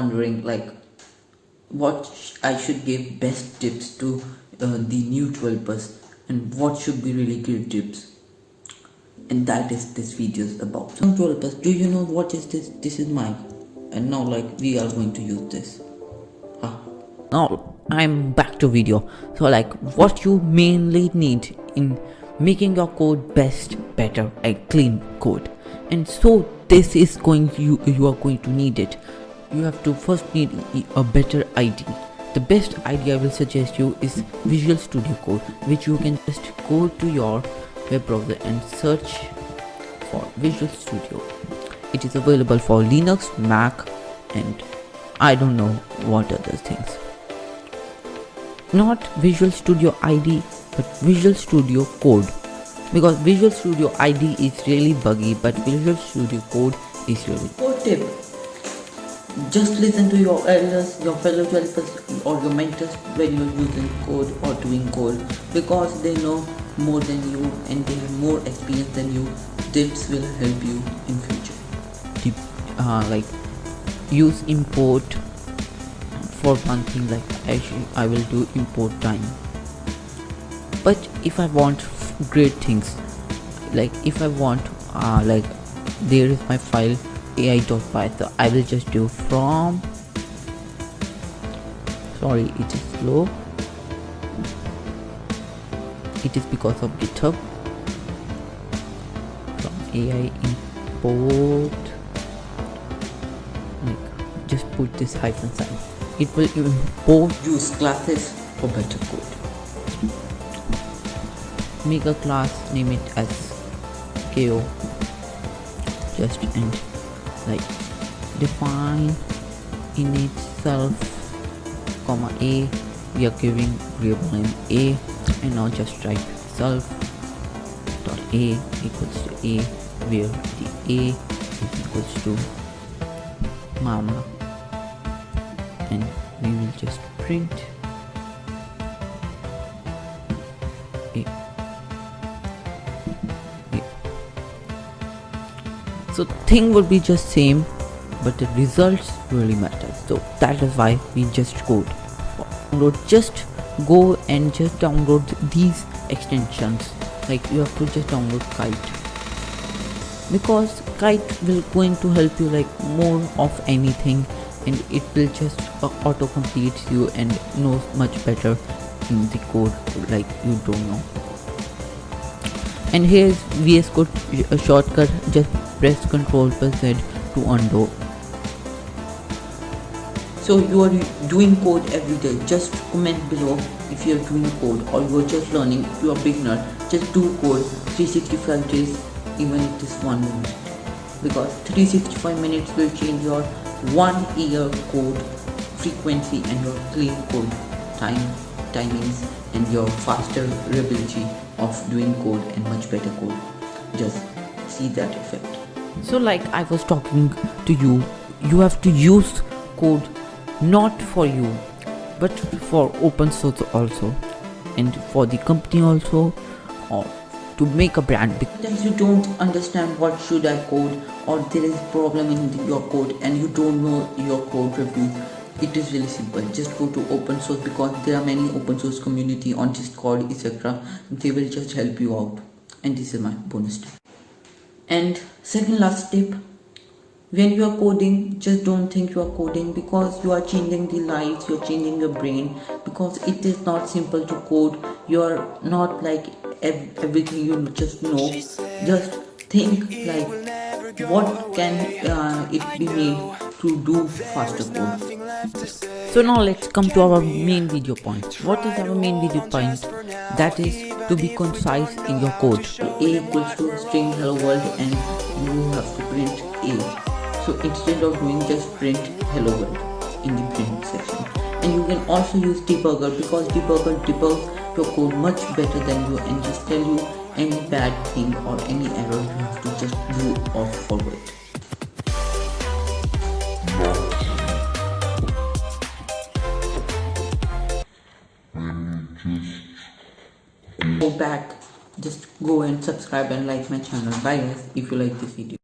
wondering like what I should give best tips to the new developers and what should be really great tips, and that is this video is about. So developers, do you know what is this? This is mine, and now like we are going to use this. Now I'm back to video. So like what you mainly need in making your code best, better and clean code, and so this is you are going to need it. You have to first need a better ID. The best ID I will suggest you is Visual Studio Code, which you can just go to your web browser and search for Visual Studio. It is available for Linux, Mac, and I don't know what other things. Not Visual Studio ID, but Visual Studio Code, because Visual Studio ID is really buggy, but Visual Studio Code is really code tip. Just listen to your elders, your fellow developers or your mentors when you're using code or doing code, because they know more than you and they have more experience than you. Tips will help you in future. Like use import for one thing, like I will do import time. But if I want great things, like if I want like there is my file ai.py, so I will just do from, sorry it is slow, it is because of GitHub, from ai import, like just put this hyphen sign, it will import. Use classes for better code. Make a class, name it as ko, just and like define init self comma a, we are giving variable name a, and now just write self dot a equals to a, where the a is equals to mama, and we will just print a. So thing will be just same, but the results really matter. So that is why we just code. Download, just go and just download these extensions. Like you have to just download kite, because kite will going to help you like more of anything, and it will just auto complete you and knows much better in the code like you don't know. And here's vscode a shortcut, just press Ctrl+Z to undo. So you are doing code every day, just comment below if you are doing code or you are just learning. If you are beginner, just do code 365 days, even if it is 1 minute, because 365 minutes will change your 1 year code frequency and your clean code timings and your faster ability of doing code and much better code. Just see that effect. So like I was talking to you, you have to use code not for you but for open source also, and for the company also, or to make a brand. Because you don't understand what should I code, or there is problem in your code and you don't know your code review, it is really simple. Just go to open source, because there are many open source community on Discord etc. They will just help you out, and this is my bonus tip. And second last tip, when you are coding, just don't think you are coding, because you are changing the lives, you are changing your brain, because it is not simple to code. You are not like everything you just know. Just think like what can it be made to do faster code. So now let's come to our main video point. What is our main video point? That is to be concise in your code. A equals to string hello world, and you have to print A. So instead of doing just print hello world in the print section. And you can also use debugger, because debugger debugs your code much better than you and just tell you any bad thing or any error you have to just do or forward. Go back, just go and subscribe and like my channel. Bye guys, if you like this video.